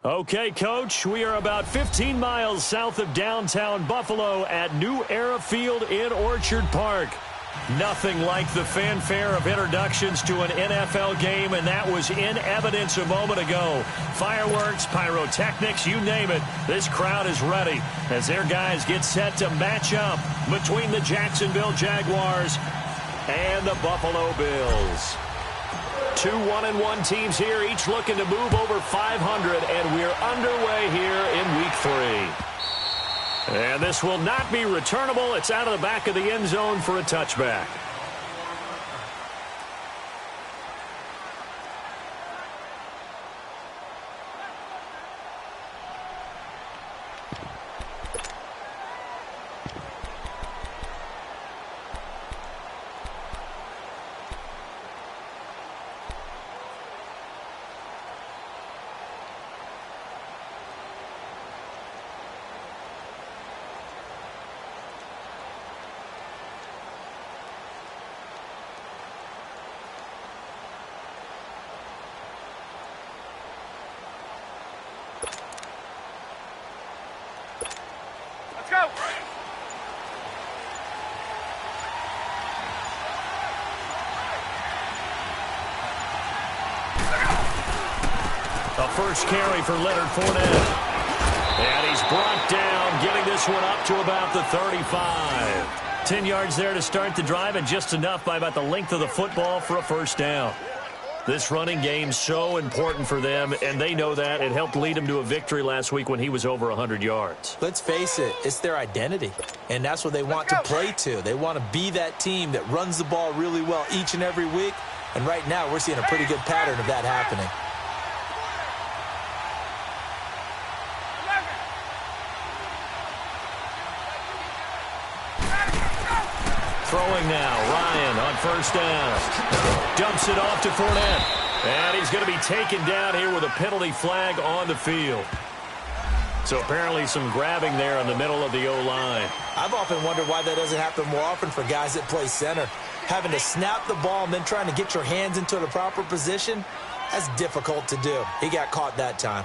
Okay, Coach, we are about 15 miles south of downtown Buffalo at New Era Field in Orchard Park. Nothing like the fanfare of introductions to an NFL game, and that was in evidence a moment ago. Fireworks, pyrotechnics, you name it. This crowd is ready as their guys get set to match up between the Jacksonville Jaguars and the Buffalo Bills. Two 1-1 teams here, each looking to move over 500, and we're underway here in Week 3. And this will not be returnable. It's out of the back of the end zone for a touchback. First carry for Leonard Fournette. And he's brought down, getting this one up to about the 35. 10 yards there to start the drive, and just enough by about the length of the football for a first down. This running game so important for them, and they know that. It helped lead them to a victory last week when he was over 100 yards. Let's face it, it's their identity, and that's what they want to play to. They want to be that team that runs the ball really well each and every week, and right now we're seeing a pretty good pattern of that happening. Throwing now, Ryan on first down. Dumps it off to Fournette. And he's going to be taken down here with a penalty flag on the field. So apparently some grabbing there in the middle of the O-line. I've often wondered why that doesn't happen more often for guys that play center. Having to snap the ball and then trying to get your hands into the proper position, that's difficult to do. He got caught that time.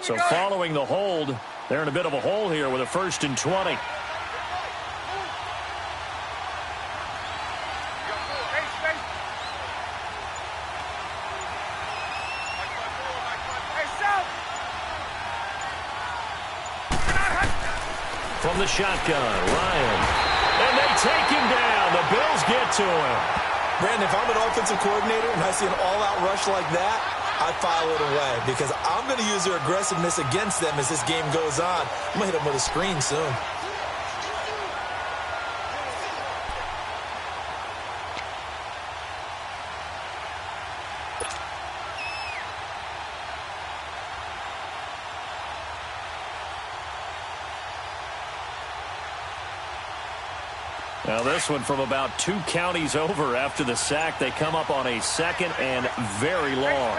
So following the hold, they're in a bit of a hole here with a 1st and 20. From the shotgun, Ryan. And they take him down. The Bills get to him. Brandon, if I'm an offensive coordinator and I see an all-out rush like that, I file it away because I'm going to use their aggressiveness against them as this game goes on. I'm going to hit them with a screen soon. Now this one from about 2 counties over after the sack. They come up on a 2nd and very long.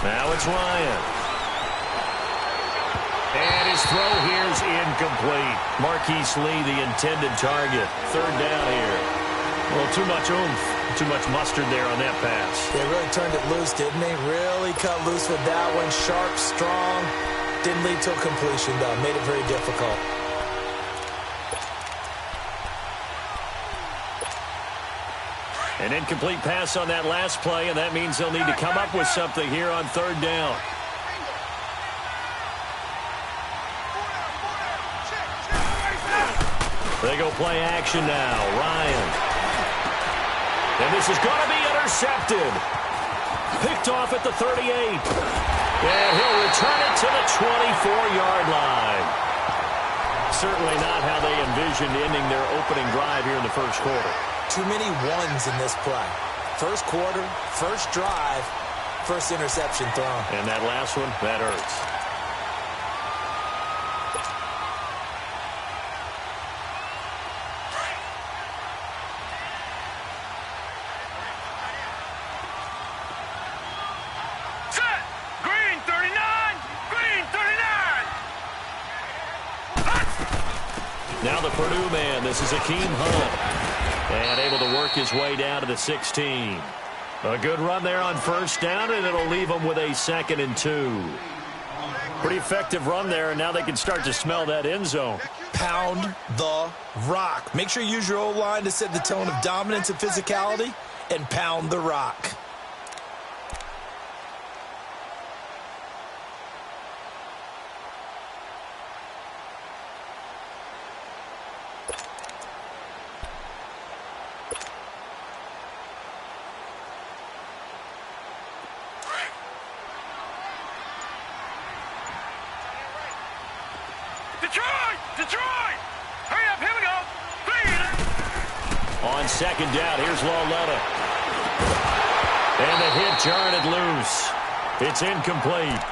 Now it's Ryan. And his throw here is incomplete. Marquise Lee, the intended target. 3rd down here. A little too much oomph, too much mustard there on that pass. They really turned it loose, didn't they? Really cut loose with that one. Sharp, strong. Didn't lead to a completion, though. Made it very difficult. An incomplete pass on that last play, and that means they'll need to come up with something here on 3rd down. They go play action now. Ryan. And this is going to be intercepted. Picked off at the 38. And he'll return it to the 24-yard line. Certainly not how they envisioned ending their opening drive here in the 1st quarter. Too many ones in this play. 1st quarter, 1st drive, 1st interception thrown. And that last one, that hurts. Now the Purdue man. This is Akeem Hunt. And able to work his way down to the 16. A good run there on first down, and it'll leave them with a 2nd and 2. Pretty effective run there, and now they can start to smell that end zone. Pound the rock. Make sure you use your O-line to set the tone of dominance and physicality, and pound the rock. Detroit! Hurry up, here we go! On 2nd down, here's Lauletta. And the hit jarred it loose. It's incomplete.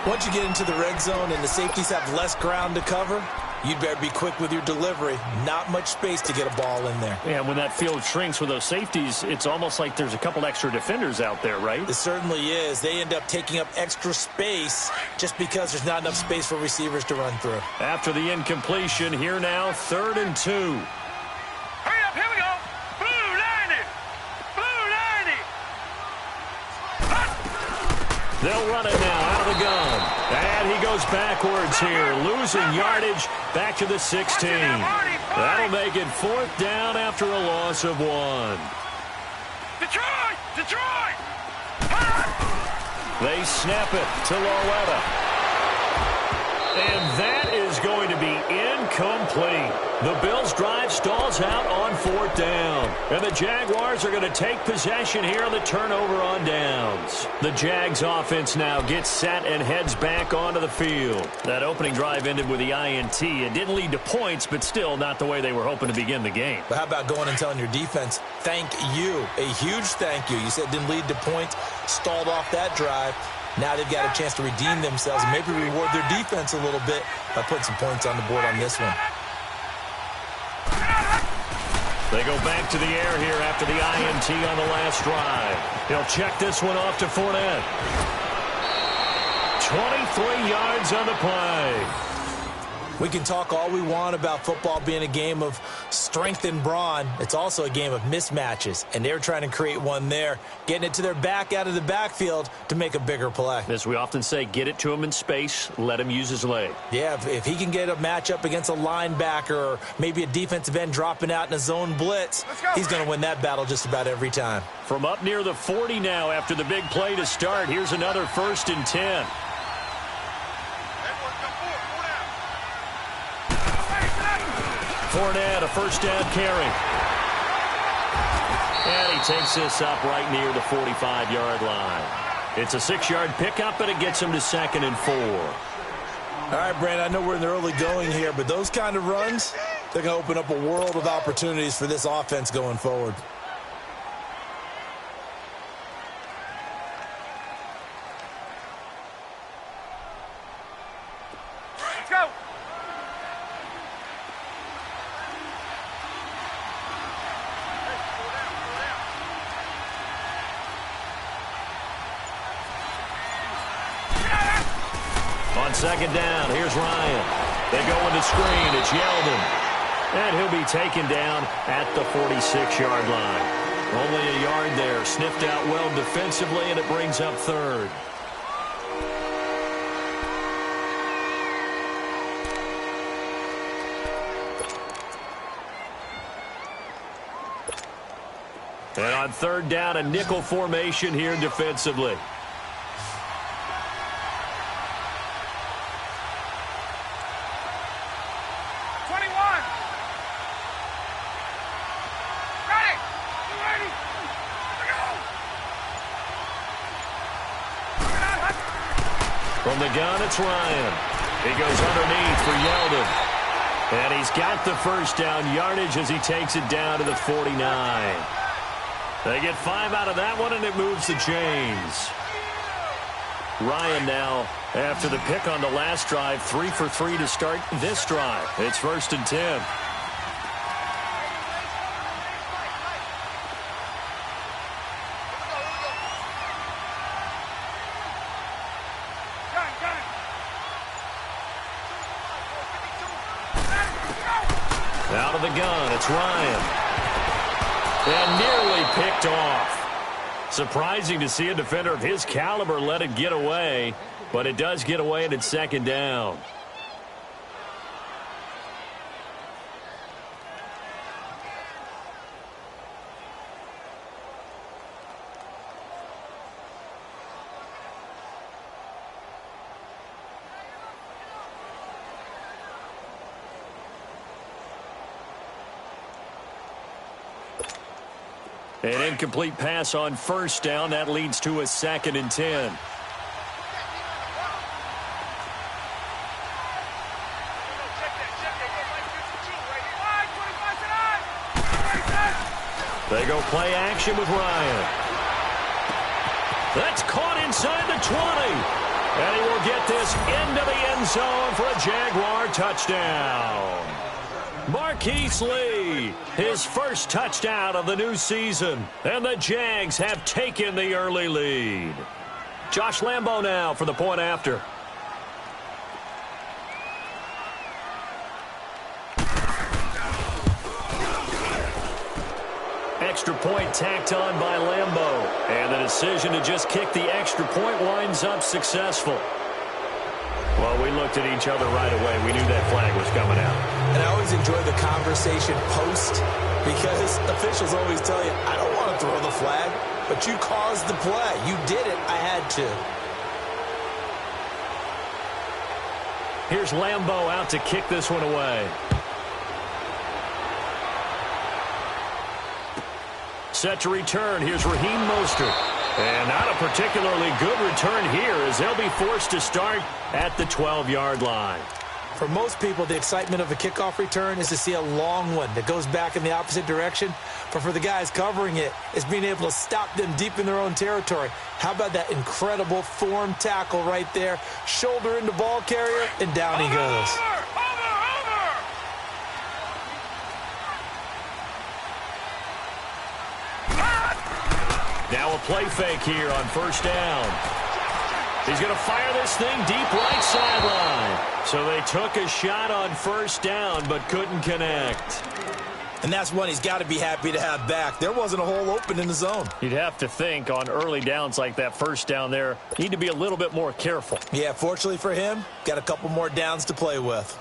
Once you get into the red zone and the safeties have less ground to cover, you'd better be quick with your delivery. Not much space to get a ball in there. Yeah, when that field shrinks with those safeties, it's almost like there's a couple extra defenders out there, right? It certainly is. They end up taking up extra space just because there's not enough space for receivers to run through. After the incompletion, here now, 3rd and 2. Hurry up, here we go! Blue 90! Blue 90! They'll run it now out of the gun. And he goes backwards here, losing yardage back to the 16. That'll make it 4th down after a loss of 1. Detroit! Detroit! They snap it to Lauletta. And that is going to be incomplete. The Bills' drive stalls out on 4th down. And the Jaguars are going to take possession here on the turnover on downs. The Jags offense now gets set and heads back onto the field. That opening drive ended with the INT. It didn't lead to points, but still not the way they were hoping to begin the game. But how about going and telling your defense, thank you, a huge thank you. You said it didn't lead to points, stalled off that drive. Now they've got a chance to redeem themselves and maybe reward their defense a little bit by putting some points on the board on this one. They go back to the air here after the INT on the last drive. He'll check this one off to Fournette. 23 yards on the play. We can talk all we want about football being a game of strength and brawn. It's also a game of mismatches, and they're trying to create one there, getting it to their back out of the backfield to make a bigger play. As we often say, get it to him in space, let him use his leg. Yeah, if he can get a matchup against a linebacker or maybe a defensive end dropping out in a zone blitz, he's going to win that battle just about every time. From up near the 40 now after the big play to start, here's another 1st and 10. Fournette, a 1st down carry. And he takes this up right near the 45-yard line. It's a 6-yard pickup, and it gets him to 2nd and 4. All right, Brandon, I know we're in the early going here, but those kind of runs, they're going to open up a world of opportunities for this offense going forward. Let's go! On 2nd down, here's Ryan. They go into screen. It's Yeldon. And he'll be taken down at the 46-yard line. Only a yard there. Sniffed out well defensively, and it brings up 3rd. And on 3rd down, a nickel formation here defensively. From the gun, it's Ryan. He goes underneath for Yeldon. And he's got the 1st down yardage as he takes it down to the 49. They get 5 out of that one, and it moves the chains. Ryan now, after the pick on the last drive, 3 for 3 to start this drive. It's 1st and 10. Out of the gun, it's Ryan. And nearly picked off. Surprising to see a defender of his caliber let it get away, but it does get away and it's second down. An incomplete pass on first down. That leads to a 2nd and 10. They go play action with Ryan. That's caught inside the 20. And he will get this into the end zone for a Jaguar touchdown. Marquise Lee, his first touchdown of the new season. And the Jags have taken the early lead. Josh Lambo now for the point after. Extra point tacked on by Lambo. And the decision to just kick the extra point winds up successful. Well, we looked at each other right away. We knew that flag was coming out. And I always enjoy the conversation post because officials always tell you, I don't want to throw the flag, but you caused the play. You did it. I had to. Here's Lambo out to kick this one away. Set to return. Here's Raheem Mostert. And not a particularly good return here as they'll be forced to start at the 12-yard line. For most people, the excitement of a kickoff return is to see a long one that goes back in the opposite direction. But for the guys covering it, it's being able to stop them deep in their own territory. How about that incredible form tackle right there? Shoulder into ball carrier, and down he goes. Now a play fake here on first down. He's going to fire this thing deep right sideline. So they took a shot on first down but couldn't connect. And that's one he's got to be happy to have back. There wasn't a hole open in the zone. You'd have to think on early downs like that first down there, need to be a little bit more careful. Yeah, fortunately for him, got a couple more downs to play with.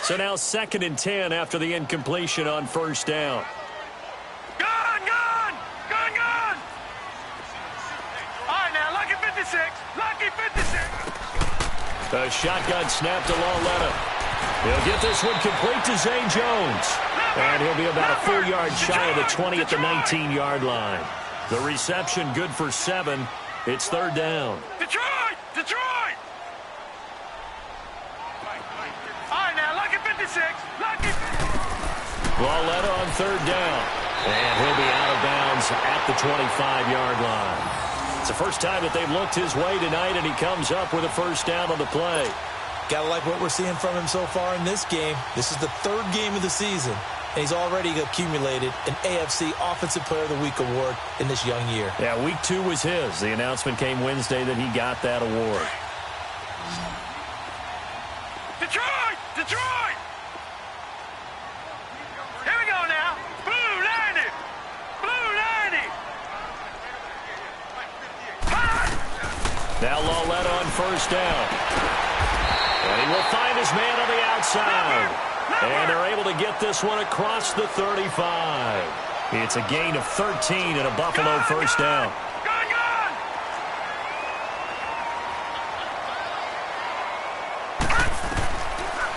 So now 2nd and 10 after the incompletion on first down. Gun! All right, now, lucky 56. Lucky 56. A shotgun snap to Lauletta. He'll get this one complete to Zay Jones. And he'll be about a full yard shy of the 20 at the 19-yard line. The reception good for 7. It's third down. Detroit! All right, now, lucky 56. Lucky. Lauletta on third down. And he'll be out of bounds at the 25-yard line. It's the first time that they've looked his way tonight, and he comes up with a first down on the play. Gotta like what we're seeing from him so far in this game. This is the 3rd game of the season, and he's already accumulated an AFC Offensive Player of the Week award in this young year. Yeah, week 2 was his. The announcement came Wednesday that he got that award. Detroit! Here we go now. Blue 90. Now Lauletta on first down. And he will find his man on the outside. And they're able to get this one across the 35. It's a gain of 13 and a Buffalo first down.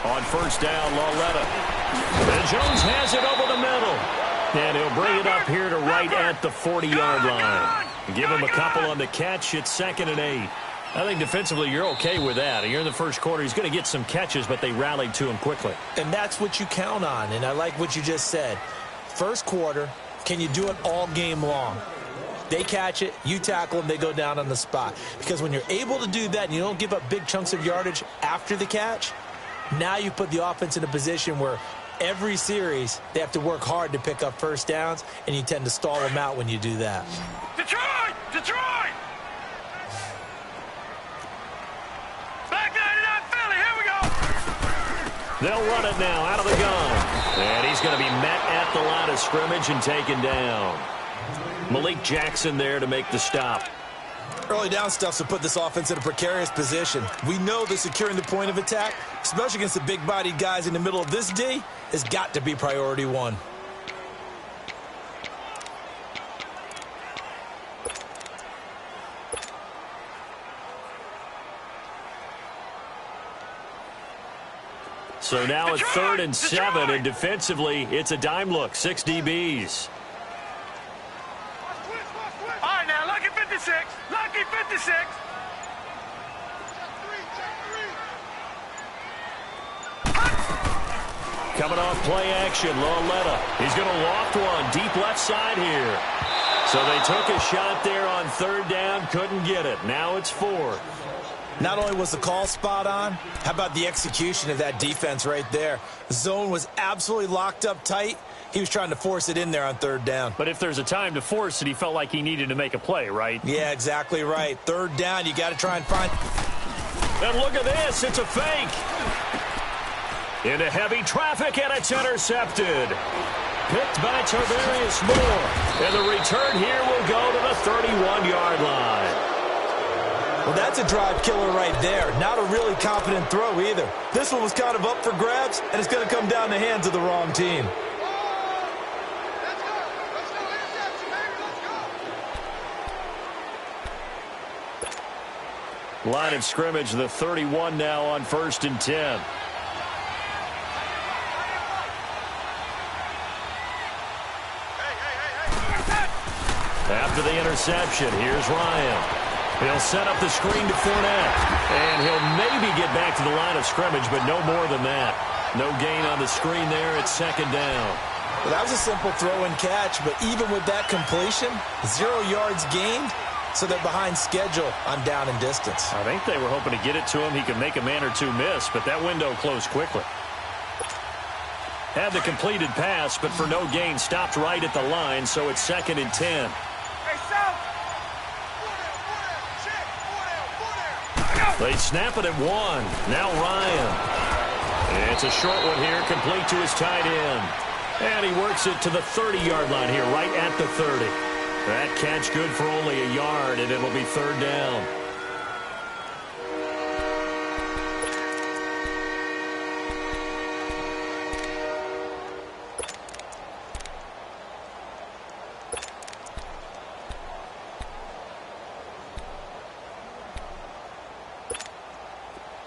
On first down, Lauletta. And Jones has it over the middle. And he'll bring it up here to right at the 40-yard line. Give him a couple on the catch. It's 2nd and 8. I think defensively you're okay with that. You're in the first quarter. He's going to get some catches, but they rallied to him quickly. And that's what you count on, and I like what you just said. First quarter, can you do it all game long? They catch it, you tackle them, they go down on the spot. Because when you're able to do that and you don't give up big chunks of yardage after the catch, now you put the offense in a position where every series they have to work hard to pick up first downs, and you tend to stall them out when you do that. Detroit! Detroit! Back 99 Philly, here we go! They'll run it now out of the gun. And he's going to be met at the line of scrimmage and taken down. Malik Jackson there to make the stop. Early down stuff to put this offense in a precarious position. We know that securing the point of attack, especially against the big-bodied guys in the middle of this D, has got to be priority one. So now it's 3rd and 7, and defensively, it's a dime look, 6 DBs. All right, now, lucky 56. Lucky 56. Coming off play action, Loletta. He's going to loft one deep left side here. So they took a shot there on 3rd down, couldn't get it. Now it's 4th. Not only was the call spot on, how about the execution of that defense right there? The zone was absolutely locked up tight. He was trying to force it in there on 3rd down. But if there's a time to force it, he felt like he needed to make a play, right? Yeah, exactly right. 3rd down, you got to try and find... And look at this, it's a fake. Into heavy traffic, and it's intercepted. Picked by Tarvarius Moore. And the return here will go to the 31-yard line. Well, that's a drive killer right there. Not a really confident throw either. This one was kind of up for grabs, and it's going to come down the hands of the wrong team. Line of scrimmage, the 31 now on 1st and 10. After the interception, here's Ryan. He'll set up the screen to Fournette. And he'll maybe get back to the line of scrimmage, but no more than that. No gain on the screen there. It's 2nd down. Well, that was a simple throw and catch, but even with that completion, 0 yards gained, so they're behind schedule on down and distance. I think they were hoping to get it to him. He could make a man or two miss, but that window closed quickly. Had the completed pass, but for no gain, stopped right at the line, so it's 2nd and 10. They snap it at 1. Now Ryan. It's a short one here, complete to his tight end. And he works it to the 30-yard line here, right at the 30. That catch good for only a yard, and it'll be 3rd down.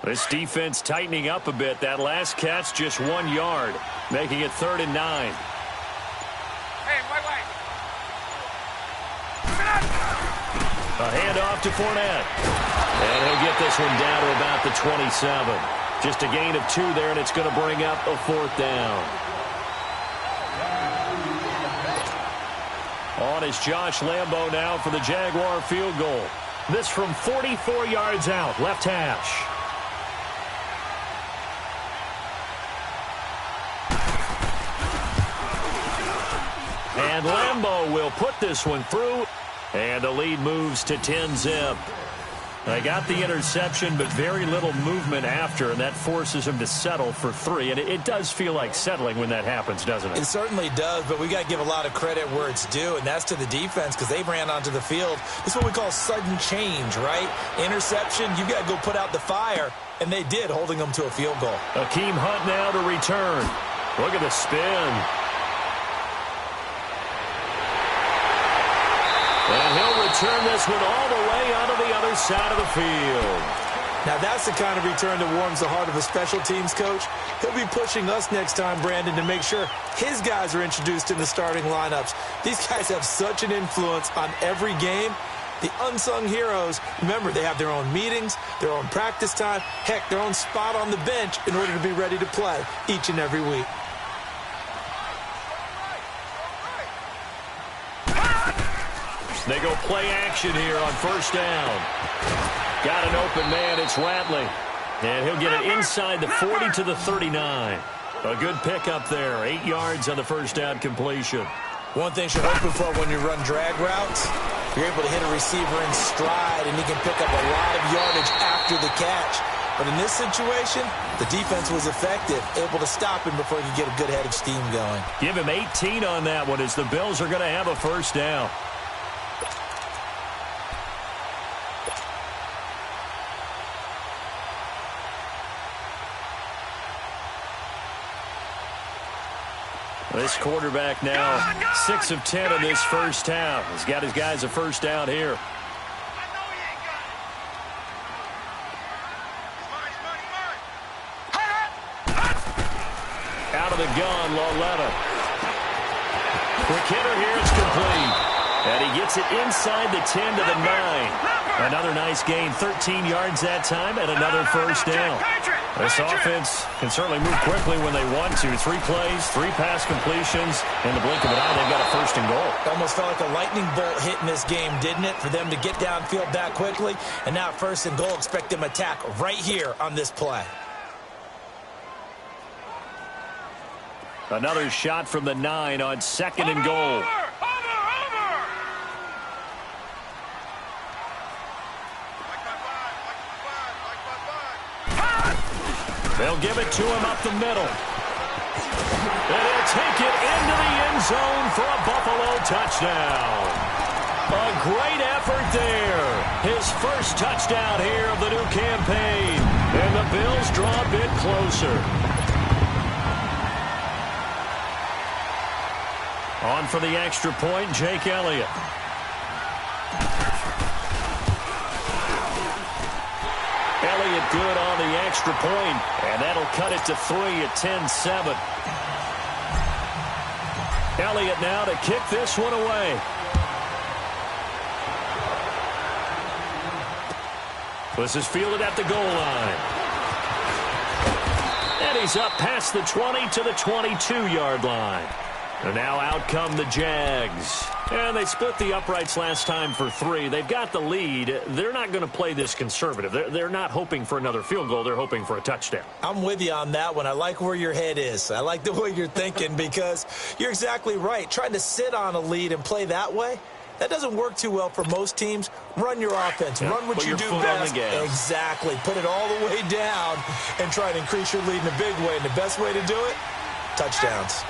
This defense tightening up a bit. That last catch just 1 yard, making it 3rd and 9. Hey, wait. A handoff to Fournette. And he'll get this one down to about the 27. Just a gain of 2 there, and it's going to bring up a 4th down. On is Josh Lambo now for the Jaguar field goal. This from 44 yards out, left hash. And Lambo will put this one through, and the lead moves to 10-zip. They got the interception, but very little movement after, and that forces him to settle for 3. And it does feel like settling when that happens, doesn't it? It certainly does, but we got to give a lot of credit where it's due, and that's to the defense because they ran onto the field. This is what we call sudden change, right? Interception, you got to go put out the fire, and they did, holding them to a field goal. Akeem Hunt now to return. Look at the spin. And he'll return this one all the way onto the other side of the field. Now that's the kind of return that warms the heart of a special teams coach. He'll be pushing us next time, Brandon, to make sure his guys are introduced in the starting lineups. These guys have such an influence on every game. The unsung heroes, remember, they have their own meetings, their own practice time, heck, their own spot on the bench in order to be ready to play each and every week. They go play action here on 1st down. Got an open man, it's Ratley. And he'll get it inside the 40 to the 39. A good pickup there, 8 yards on the 1st down completion. One thing you're hoping for when you run drag routes, You're able to hit a receiver in stride, and he can pick up a lot of yardage after the catch. But in this situation, the defense was effective, able to stop him before he could get a good head of steam going. Give him 18 on that one as the Bills are going to have a first down. This quarterback now 6 of 10 in this first half. He's got his guys a first down here. Out of the gun, Loletta. Quick hitter here, it's complete. And he gets it inside the 10 to the 9. Another nice gain, 13 yards that time, and another first down. This offense can certainly move quickly when they want to. 3 plays, 3 pass completions. In the blink of an eye, they've got a first and goal. It almost felt like a lightning bolt hit in this game, didn't it? For them to get downfield that quickly. And now first and goal, expect them to attack right here on this play. Another shot from the 9 on second and goal. They'll give it to him up the middle. And he'll take it into the end zone for a Buffalo touchdown. A great effort there. His first touchdown here of the new campaign. And the Bills draw a bit closer. On for the extra point, Jake Elliott. Elliott good on the extra point, and that'll cut it to 3 at 10-7. Elliott now to kick this one away. This is fielded at the goal line. And he's up past the 20 to the 22-yard line. And now out come the Jags. And they split the uprights last time for 3. They've got the lead. They're not going to play this conservative. They're not hoping for another field goal. They're hoping for a touchdown. I'm with you on that one. I like where your head is. I like the way you're thinking because you're exactly right. Trying to sit on a lead and play that way, that doesn't work too well for most teams. Run your offense. Yeah, run what you do best. Exactly. Put it all the way down and try to increase your lead in a big way. And the best way to do it, touchdowns.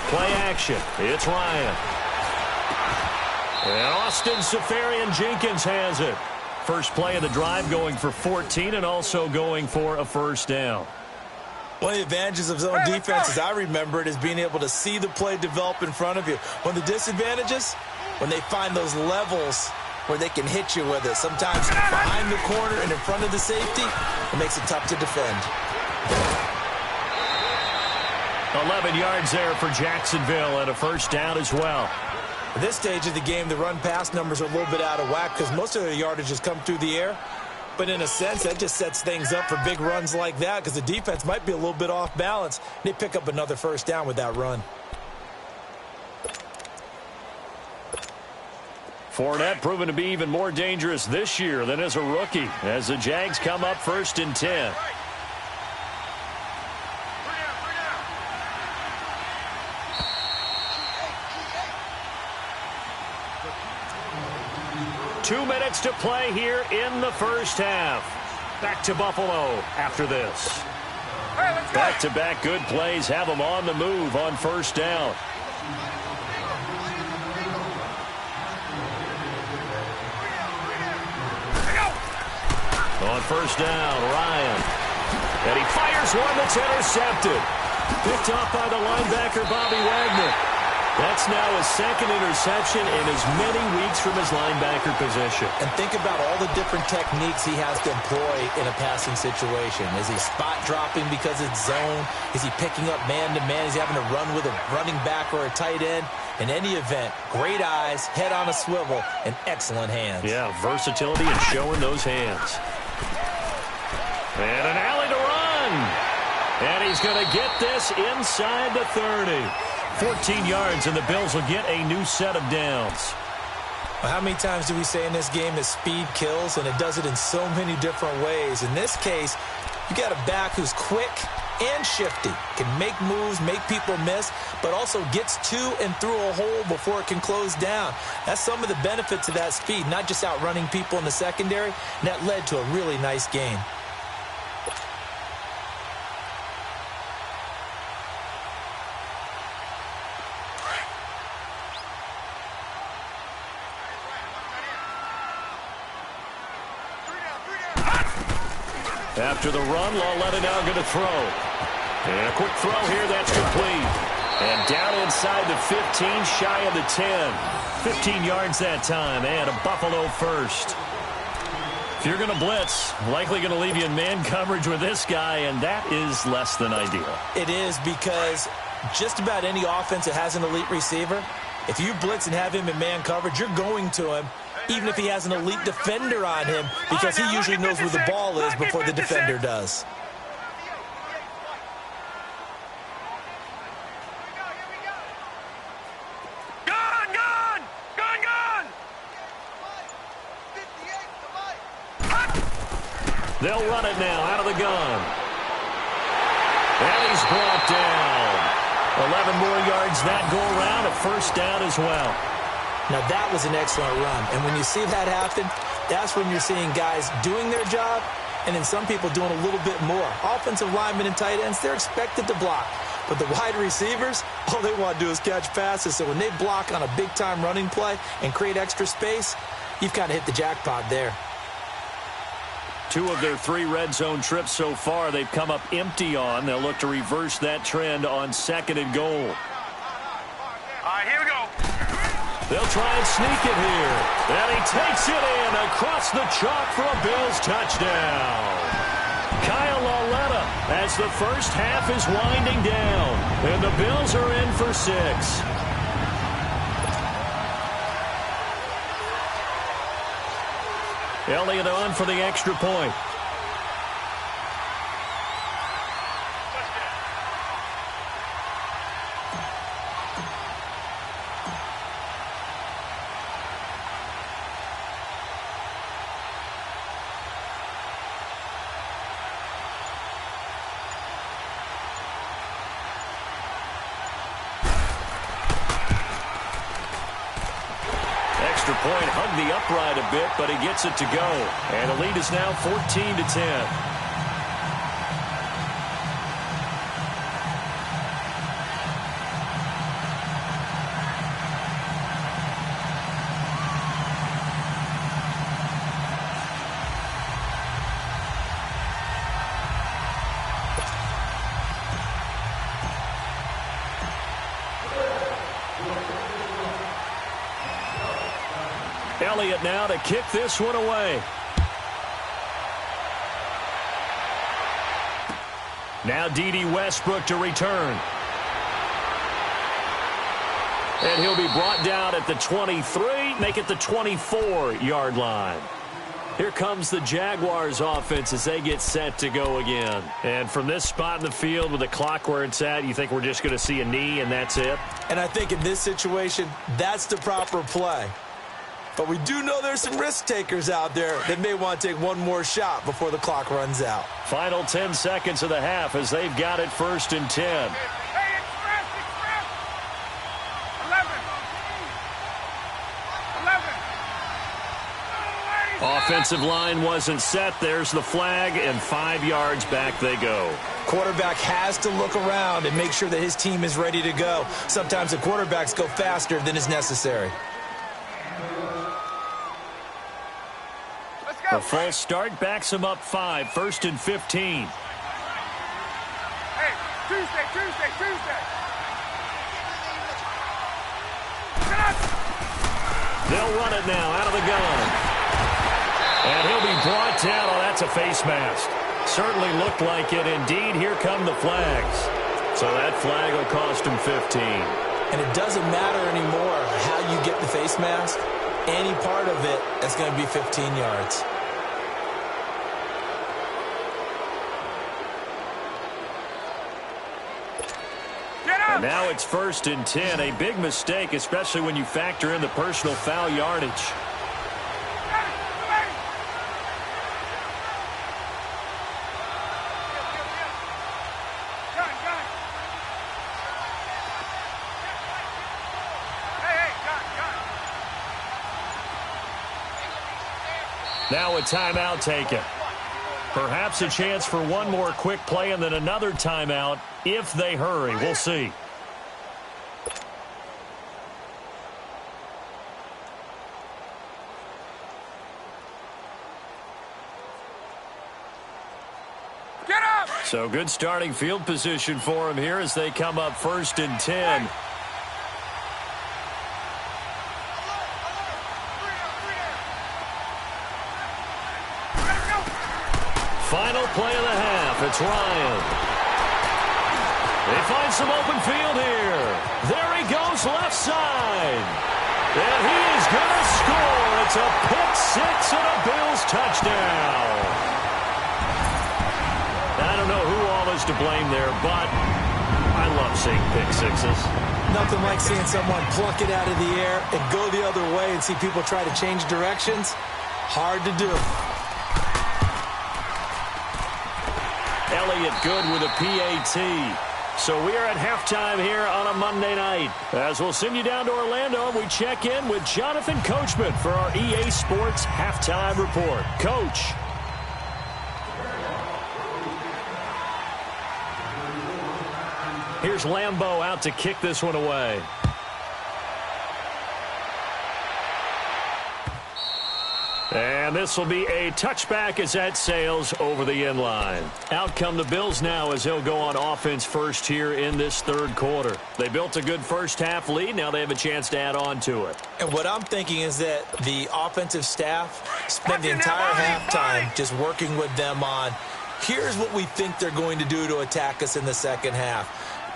Play action. It's Ryan. And Austin Safarian-Jenkins has it. First play of the drive going for 14 and also going for a first down. One of the advantages of zone defense, as I remember it, is being able to see the play develop in front of you. One of the disadvantages, when they find those levels where they can hit you with it. Sometimes behind the corner and in front of the safety, it makes it tough to defend. 11 yards there for Jacksonville and a first down as well. At this stage of the game, the run-pass numbers are a little bit out of whack because most of the yardage has come through the air. But in a sense, that just sets things up for big runs like that because the defense might be a little bit off balance. They pick up another first down with that run. Fournette proven to be even more dangerous this year than as a rookie as the Jags come up first and 10. Two minutes to play here in the first half. Back to Buffalo after this. Back-to-back good plays have them on the move on first down. On first down, Ryan. And he fires one that's intercepted. Picked off by the linebacker, Bobby Wagner. That's now his second interception in as many weeks from his linebacker position. And think about all the different techniques he has to employ in a passing situation. Is he spot dropping because it's zone? Is he picking up man-to-man? Is he having to run with a running back or a tight end? In any event, great eyes, head on a swivel, and excellent hands. Yeah, versatility and showing those hands. And an alley to run. And he's going to get this inside the 30. 14 yards, and the Bills will get a new set of downs. Well, how many times do we say in this game that speed kills, and it does it in so many different ways? In this case, You got a back who's quick and shifty, can make moves, make people miss, but also gets to and through a hole before it can close down. That's some of the benefits of that speed, not just outrunning people in the secondary, and that led to a really nice gain. After the run, Lauletta now going to throw. And a quick throw here, that's complete. And down inside the 15, shy of the 10. 15 yards that time, and a Buffalo first. If you're going to blitz, likely going to leave you in man coverage with this guy, and that is less than ideal. It is, because just about any offense that has an elite receiver, if you blitz and have him in man coverage, you're going to him, even if he has an elite defender on him, because he usually knows where the ball is before the defender does. They'll run it now out of the gun. And he's brought down. 11 more yards that go around, a first down as well. Now, that was an excellent run. And when you see that happen, that's when you're seeing guys doing their job and then some people doing a little bit more. Offensive linemen and tight ends, they're expected to block. But the wide receivers, all they want to do is catch passes. So when they block on a big-time running play and create extra space, you've kind of hit the jackpot there. 2 of their 3 red zone trips so far, they've come up empty on. They'll look to reverse that trend on 2nd and goal. All right, here we go. They'll try and sneak it here. And he takes it in across the chalk for a Bills touchdown. Kyle Lauletta as the first half is winding down. And the Bills are in for 6. Elliott on for the extra point. Point hugged the upright a bit, but he gets it to go. And the lead is now 14-10. Elliott now to kick this one away. Now D.D. Westbrook to return. And he'll be brought down at the 23, make it the 24-yard line. Here comes the Jaguars offense as they get set to go again. And from this spot in the field with the clock where it's at, you think we're just going to see a knee and that's it? And I think in this situation, that's the proper play. But we do know there's some risk takers out there that may want to take one more shot before the clock runs out. Final 10 seconds of the half as they've got it 1st and 10. Hey, express. 11. Offensive line wasn't set. There's the flag, and 5 yards back they go. Quarterback has to look around and make sure that his team is ready to go. Sometimes the quarterbacks go faster than is necessary. A false start backs him up 5, 1st and 15. Hey, Tuesday. They'll run it now out of the gun. And he'll be brought down. Oh, that's a face mask. Certainly looked like it. Indeed, here come the flags. So that flag will cost him 15. And it doesn't matter anymore how you get the face mask. Any part of it is going to be 15 yards. And now it's 1st and 10. A big mistake, especially when you factor in the personal foul yardage. Now a timeout taken. Perhaps a chance for one more quick play and then another timeout if they hurry. We'll see. Get up! So good starting field position for him here as they come up 1st and 10. Final play of the half. It's Ryan. They find some open field here. There he goes left side. And he is going to score. It's a pick six and a Bills touchdown. I don't know who all is to blame there, but I love seeing pick sixes. Nothing like seeing someone pluck it out of the air and go the other way and see people try to change directions. Hard to do. Elliott good with a PAT. So we are at halftime here on a Monday night. As we'll send you down to Orlando, we check in with Jonathan Coachman for our EA Sports Halftime Report. Coach. Here's Lambeau out to kick this one away. And this will be a touchback as that sails over the end line. Out come the Bills now as they'll go on offense first here in this third quarter. They built a good first half lead. Now they have a chance to add on to it. And what I'm thinking is that the offensive staff spent the entire halftime just working with them on, here's what we think they're going to do to attack us in the second half.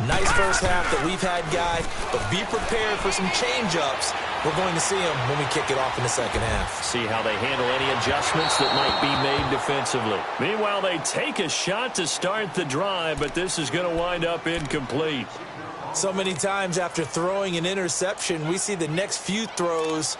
Nice first half that we've had, guys, but be prepared for some change-ups. We're going to see them when we kick it off in the second half. See how they handle any adjustments that might be made defensively. Meanwhile, they take a shot to start the drive, but this is going to wind up incomplete. So many times after throwing an interception, we see the next few throws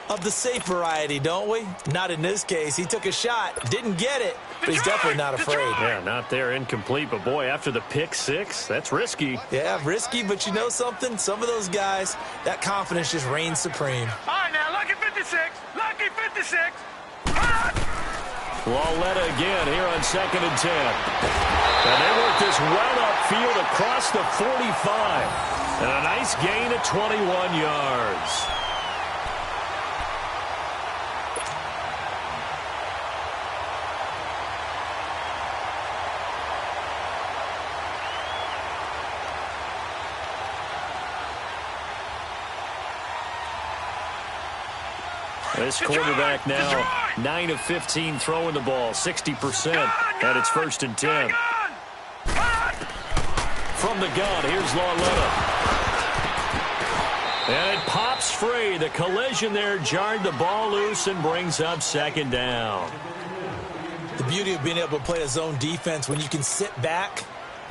of the safe variety, don't we? Not in this case. He took a shot, didn't get it, but he's definitely not afraid. Yeah, not there, incomplete. But, boy, after the pick six, that's risky. Yeah, risky, but you know something? Some of those guys, that confidence just reigns supreme. All right, now, lucky 56. Lucky 56. Lauletta again here on 2nd and 10. And they work this well upfield across the 45. And a nice gain of 21 yards. This quarterback now 9 of 15 throwing the ball, 60%, and it's 1st and 10. From the gun, here's Lauletta. And it pops free. The collision there jarred the ball loose and brings up 2nd down. The beauty of being able to play a zone defense when you can sit back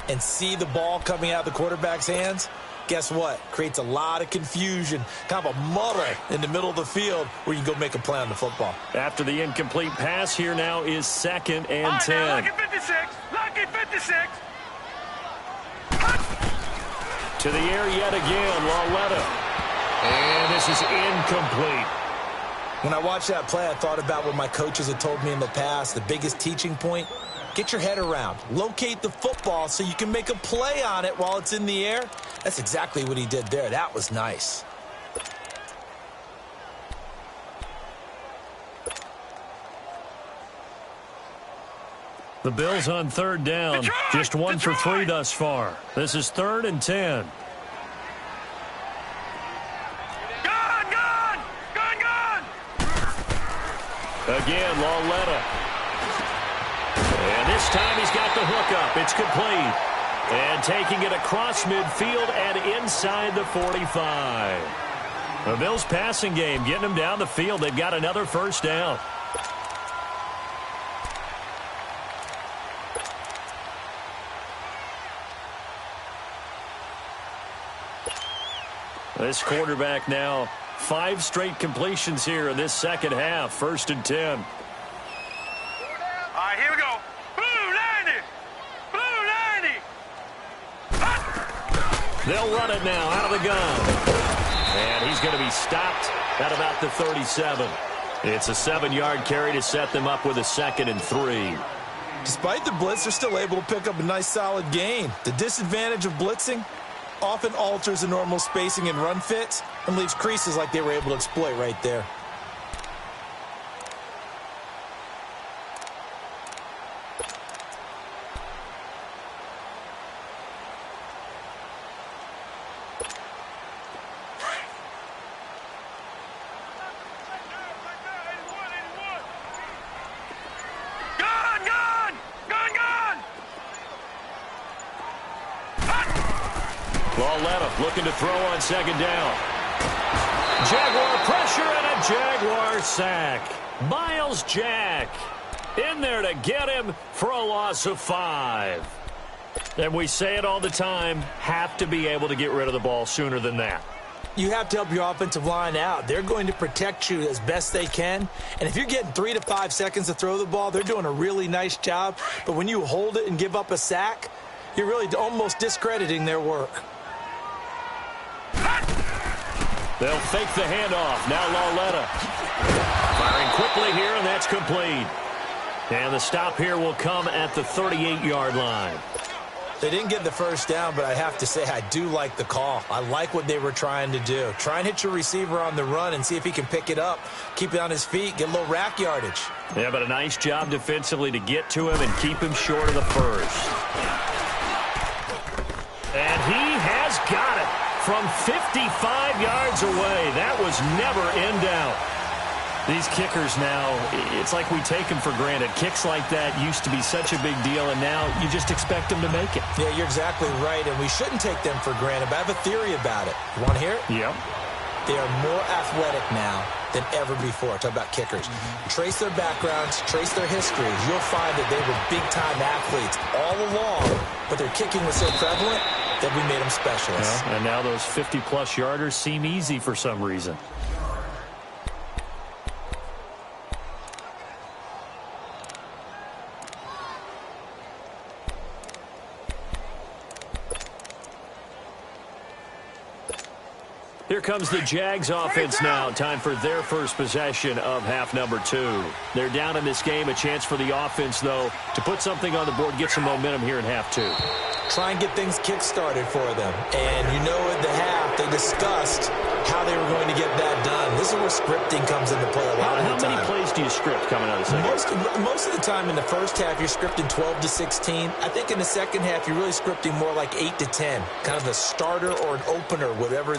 and see the ball coming out of the quarterback's hands. Guess what? Creates a lot of confusion, kind of a muddle in the middle of the field where you can go make a play on the football. After the incomplete pass, here now is 2nd and 10. Now, lucky 56. Lucky 56. To the air yet again, Lauletta. And this is incomplete. When I watched that play, I thought about what my coaches had told me in the past. The biggest teaching point, get your head around. Locate the football so you can make a play on it while it's in the air. That's exactly what he did there. That was nice. The Bills on 3rd down. Just 1 for 3 thus far. This is 3rd and 10. Gun! Again, Lauletta. And this time he's got the hookup. It's complete. And taking it across midfield and inside the 45. The Bills passing game, getting them down the field. They've got another 1st down. This quarterback now 5 straight completions here in this second half. 1st and 10. All right, here we go. Blue 90. Blue 90. They'll run it now out of the gun. And he's going to be stopped at about the 37. It's a 7-yard carry to set them up with a 2nd and 3. Despite the blitz, they're still able to pick up a nice solid gain. The disadvantage of blitzing often alters the normal spacing and run fits and leaves creases like they were able to exploit right there. Looking to throw on 2nd down. Jaguar pressure and a Jaguar sack. Miles Jack in there to get him for a loss of 5. And we say it all the time, have to be able to get rid of the ball sooner than that. You have to help your offensive line out. They're going to protect you as best they can. And if you're getting 3 to 5 seconds to throw the ball, they're doing a really nice job. But when you hold it and give up a sack, you're really almost discrediting their work. They'll fake the handoff. Now Lauletta. Firing quickly here, and that's complete. And the stop here will come at the 38-yard line. They didn't get the first down, but I have to say I do like the call. I like what they were trying to do. Try and hit your receiver on the run and see if he can pick it up. Keep it on his feet. Get a little rack yardage. Yeah, but a nice job defensively to get to him and keep him short of the first. And he has got it. From 55 yards away. That was never in doubt. These kickers now, it's like we take them for granted. Kicks like that used to be such a big deal, and now you just expect them to make it. Yeah, you're exactly right, and we shouldn't take them for granted, but I have a theory about it. You want to hear it? Yep. They are more athletic now than ever before. Talk about kickers. Trace their backgrounds, trace their histories. You'll find that they were big-time athletes all along, but their kicking was so prevalent that we made them specialists. Yeah, and now those 50-plus yarders seem easy for some reason. Here comes the Jags offense now. Time for their first possession of half number 2. They're down in this game. A chance for the offense, though, to put something on the board, get some momentum here in half 2. Try and get things kick-started for them. And you know at the half, they discussed how they were going to get that done. This is where scripting comes into play a lot of the time. How many plays do you script coming out of the second? Most of the time in the first half, you're scripting 12 to 16. I think in the second half, you're really scripting more like 8 to 10. Kind of a starter or an opener, whatever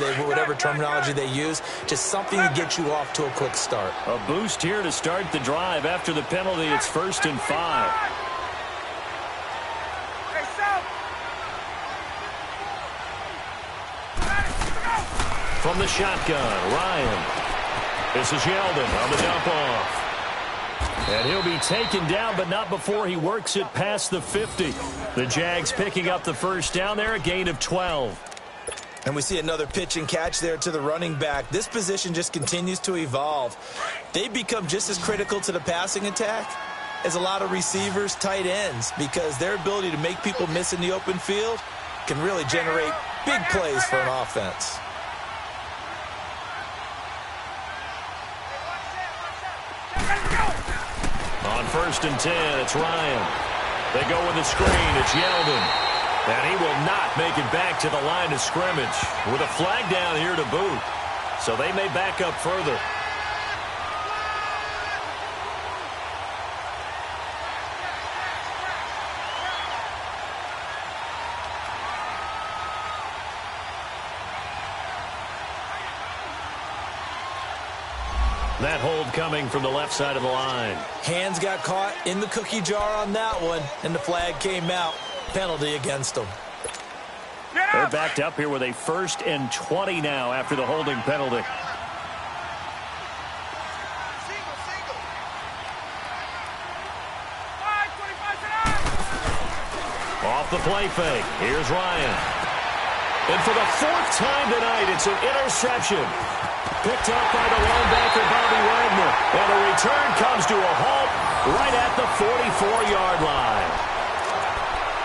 terminology they use. Just something to get you off to a quick start. A boost here to start the drive. After the penalty, it's 1st and 5. From the shotgun, Ryan. This is Yeldon on the dump off. And he'll be taken down, but not before he works it past the 50. The Jags picking up the first down there, a gain of 12. And we see another pitch and catch there to the running back. This position just continues to evolve. They become just as critical to the passing attack as a lot of receivers, tight ends, because their ability to make people miss in the open field can really generate big plays for an offense. On 1st and 10, it's Ryan. They go with the screen. It's Yeldon. And he will not make it back to the line of scrimmage with a flag down here to boot. So they may back up further. That hold coming from the left side of the line. Hands got caught in the cookie jar on that one, and the flag came out. Penalty against them. They're backed up here with a 1st and 20 now after the holding penalty. Off the play fake. Here's Ryan. And for the 4th time tonight, it's an interception. Picked up by the linebacker, Bobby Wagner. And the return comes to a halt right at the 44-yard line.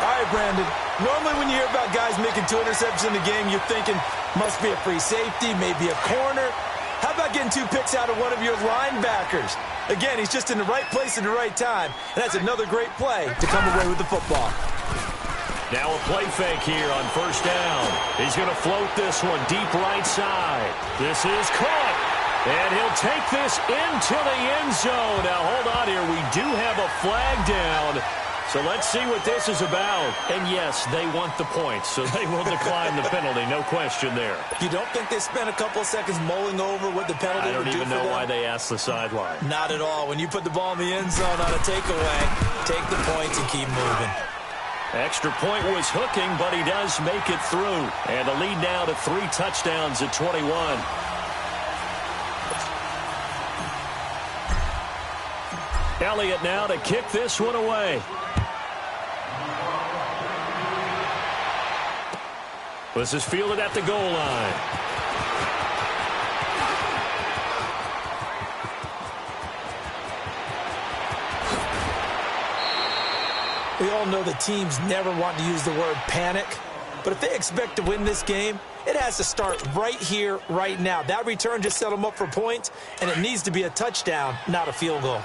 All right, Brandon. Normally when you hear about guys making 2 interceptions in the game, you're thinking must be a free safety, maybe a corner. How about getting 2 picks out of one of your linebackers? Again, he's just in the right place at the right time, and that's another great play to come away with the football. Now a play fake here on first down. He's going to float this one deep right side. This is caught, and he'll take this into the end zone. Now, hold on here. We do have a flag down. So let's see what this is about. And yes, they want the points, so they will decline the penalty. No question there. You don't think they spent a couple of seconds mulling over what the penalty would do for them? I don't even know why they asked the sideline. Not at all. When you put the ball in the end zone on a takeaway, take the points and keep moving. Extra point was hooking, but he does make it through. And the lead now to 3 touchdowns at 21. Elliott now to kick this one away. This is fielded at the goal line. We all know the teams never want to use the word panic, but if they expect to win this game, it has to start right here, right now. That return just set them up for points, and it needs to be a touchdown, not a field goal.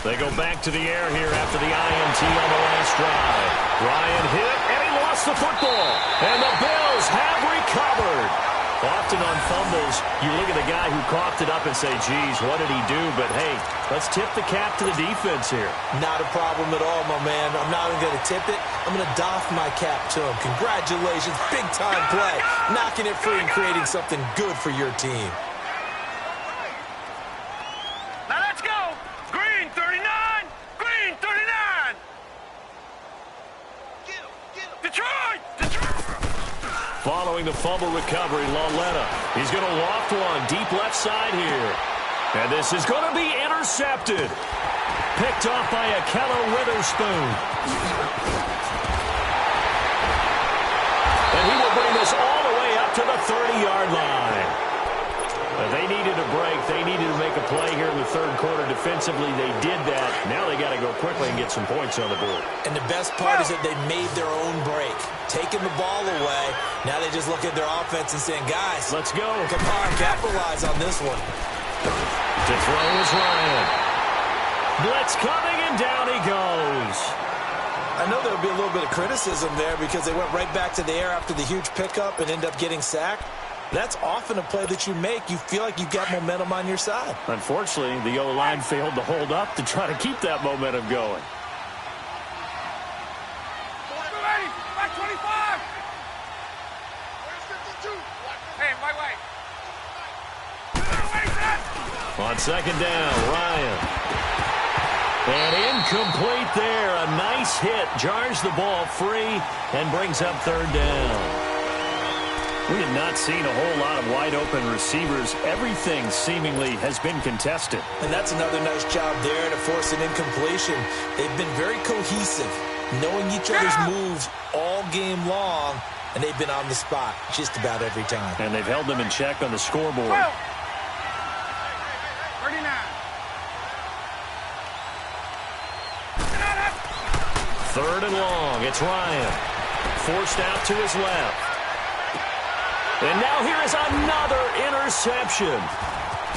They go back to the air here after the INT on the last drive. Ryan hit, and he lost the football. And the Bills have recovered. Often on fumbles, you look at the guy who coughed it up and say, geez, what did he do? But, hey, let's tip the cap to the defense here. Not a problem at all, my man. I'm not even going to tip it. I'm going to doff my cap to him. Congratulations. Big-time play. Knocking it free and creating something good for your team. Now let's go. Green 39. Green 39. Detroit. Following the fumble recovery, Lauletta. He's going to loft one deep left side here. And this is going to be intercepted. Picked off by Akello Witherspoon. And he will bring this all the way up to the 30-yard line. They needed a break. They needed to make a play here in the third quarter. Defensively, they did that. Now they got to go quickly and get some points on the board. And the best part is that they made their own break. Taking the ball away. Now they just look at their offense and saying, guys, let's go. Come on, capitalize on this one. To throw is Ryan. Blitz coming, and down he goes. I know there will be a little bit of criticism there because they went right back to the air after the huge pickup and ended up getting sacked. That's often a play that you make. You feel like you've got momentum on your side. Unfortunately, the O-line failed to hold up to try to keep that momentum going. Back 25. Hey, wait. On second down, Ryan. And incomplete there. A nice hit. Jars the ball free and brings up third down. We have not seen a whole lot of wide-open receivers. Everything seemingly has been contested. And that's another nice job there to force an incompletion. They've been very cohesive, knowing each other's moves all game long, and they've been on the spot just about every time. And they've held them in check on the scoreboard. 39. Third and long. It's Ryan. Forced out to his left. And now here is another interception.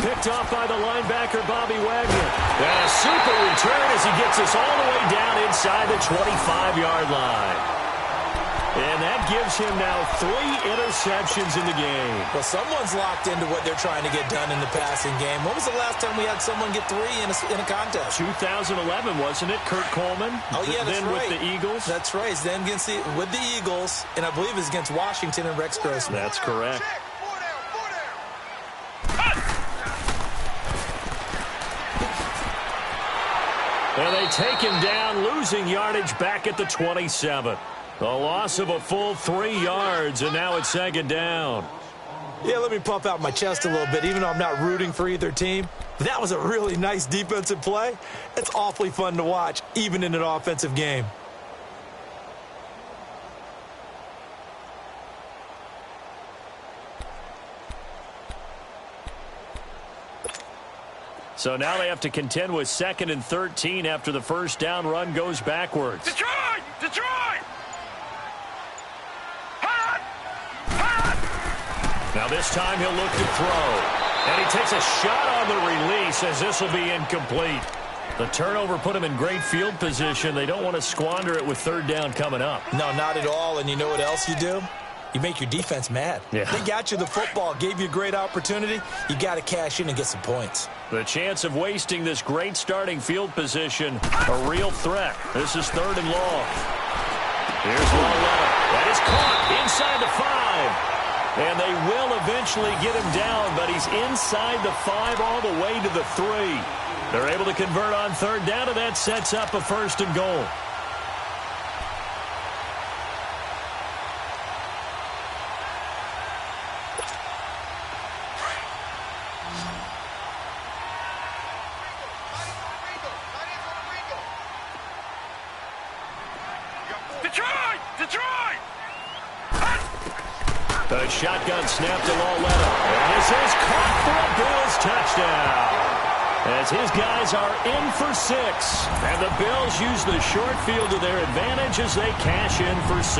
Picked off by the linebacker, Bobby Wagner. And a super return as he gets us all the way down inside the 25-yard line. And that gives him now 3 interceptions in the game. Well, someone's locked into what they're trying to get done in the passing game. When was the last time we had someone get 3 in a contest? 2011, wasn't it? Kurt Coleman? Oh, yeah, that's then right. With the Eagles? That's right. Then with the Eagles, and I believe it's against Washington and Rex Grossman. That's correct. And they take him down, losing yardage back at the 27. A loss of a full 3 yards, and now it's second down. Yeah, let me puff out my chest a little bit, even though I'm not rooting for either team. That was a really nice defensive play. It's awfully fun to watch, even in an offensive game. So now they have to contend with 2nd and 13 after the first down run goes backwards. Detroit! Now this time he'll look to throw. And he takes a shot on the release as this will be incomplete. The turnover put him in great field position. They don't want to squander it with third down coming up. No, not at all. And you know what else you do? You make your defense mad. Yeah. They got you the football, gave you a great opportunity. You got to cash in and get some points. The chance of wasting this great starting field position, a real threat. This is third and long. Here's Lawletta. That is caught inside the 5. And they will eventually get him down, but he's inside the 5 all the way to the 3. They're able to convert on third down, and that sets up a first and goal. Detroit! Detroit! The shotgun snap to Lawletta. And this is caught for a Bills touchdown. As his guys are in for 6. And the Bills use the short field to their advantage as they cash in for 6.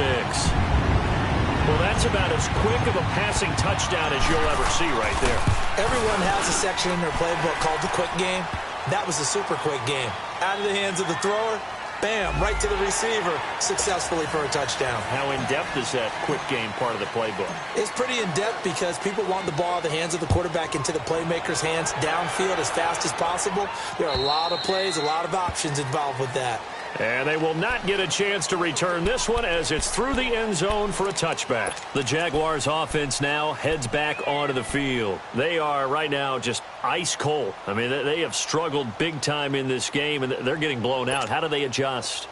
Well, that's about as quick of a passing touchdown as you'll ever see right there. Everyone has a section in their playbook called the quick game. That was a super quick game. Out of the hands of the thrower, bam, right to the receiver, successfully for a touchdown. How in-depth is that quick game part of the playbook? It's pretty in-depth because people want the ball out of the hands of the quarterback into the playmaker's hands downfield as fast as possible. There are a lot of plays, a lot of options involved with that. And they will not get a chance to return this one as it's through the end zone for a touchback. The Jaguars offense now heads back onto the field. They are right now just ice cold. I mean, they have struggled big time in this game, and they're getting blown out. How do they adjust?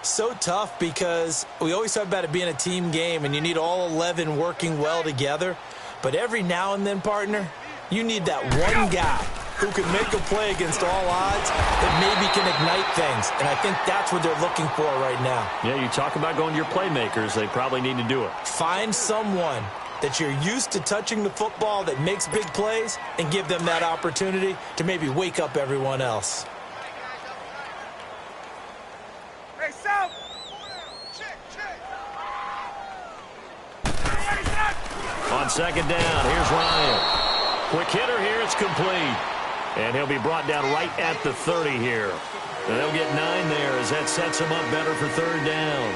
So tough because we always talk about it being a team game, and you need all 11 working well together. But every now and then, partner, you need that one guy who can make a play against all odds that maybe can ignite things. And I think that's what they're looking for right now. Yeah, you talk about going to your playmakers. They probably need to do it. Find someone that you're used to touching the football that makes big plays and give them that opportunity to maybe wake up everyone else. Hey, South! On second down, here's Ryan. Quick hitter here, it's complete. And he'll be brought down right at the 30 here. And they'll get 9 there as that sets him up better for third down.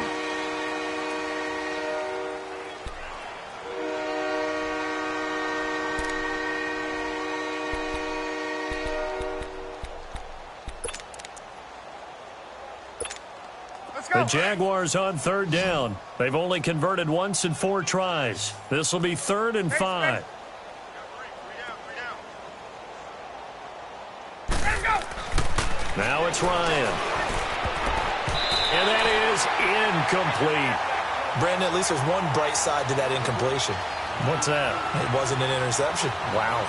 The Jaguars on third down. They've only converted once in 4 tries. This will be 3rd and 5. Now it's Ryan. And that is incomplete. Brandon, at least there's one bright side to that incompletion. What's that? It wasn't an interception. Wow.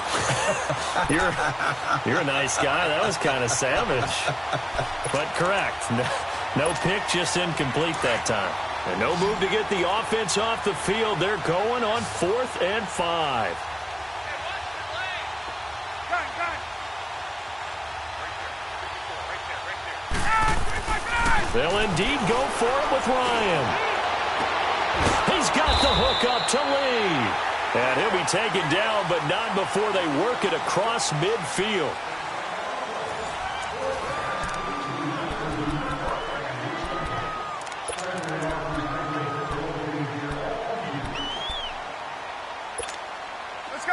You're a nice guy. That was kind of savage. But correct. No pick, just incomplete that time. And no move to get the offense off the field. They're going on 4th and 5. They'll indeed go for it with Ryan. He's got the hook up to Lee. And he'll be taken down, but not before they work it across midfield.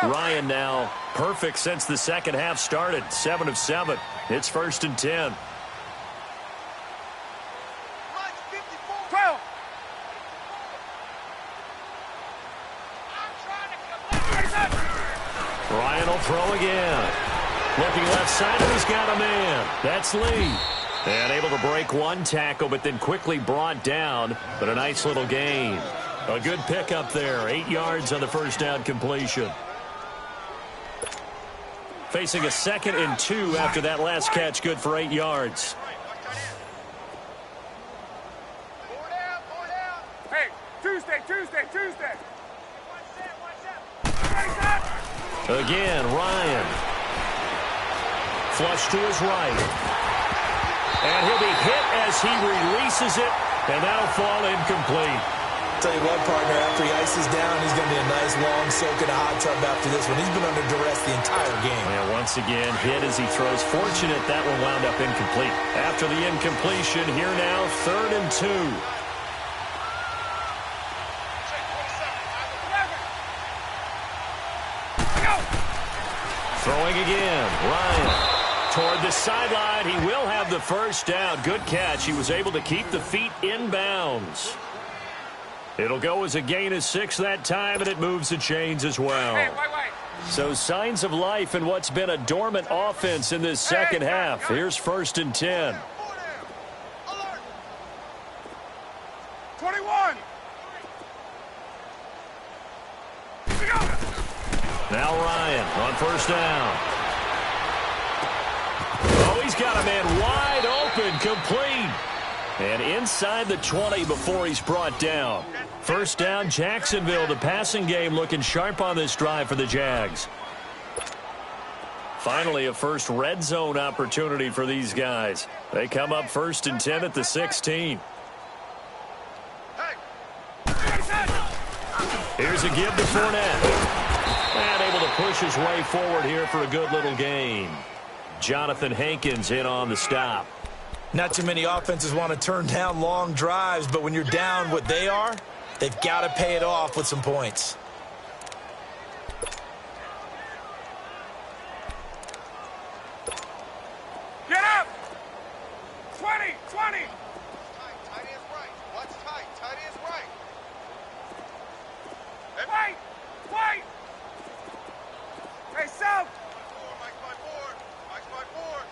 Ryan now perfect since the second half started. 7 of 7. It's 1st and 10. Ryan will throw again. Looking left side, and he's got a man. That's Lee. And able to break one tackle, but then quickly brought down. But a nice little gain. A good pickup there. 8 yards on the first down completion. Facing a 2nd and 2 after that last catch, good for 8 yards. Hey, Tuesday. Again, Ryan. Flush to his right. And he'll be hit as he releases it, and that'll fall incomplete. tell you what, partner, after he ices down, he's going to be a nice, long soak in a hot tub after this one. He's been under duress the entire game. And once again, hit as he throws. Fortunate that one wound up incomplete. After the incompletion, here now, 3rd and 2. Throwing again, Ryan. Toward the sideline, he will have the first down. Good catch. He was able to keep the feet in bounds. It'll go as a gain of 6 that time, and it moves the chains as well. So signs of life in what's been a dormant offense in this second half. Here's 1st and 10. 21. Now Ryan on 1st down. Oh, he's got a man wide open, complete. And inside the 20 before he's brought down. 1st down, Jacksonville. The passing game looking sharp on this drive for the Jags. Finally, a first red zone opportunity for these guys. They come up 1st and 10 at the 16. Here's a give to Fournette. And able to push his way forward here for a good little gain. Jonathan Hankins in on the stop. Not too many offenses want to turn down long drives, but when you're down what they are, they've got to pay it off with some points. Get up! 20, 20! Tight is right. What's tight? Tight is right. Wait! Wait! Hey, South! Mike's my board. Mike's my board.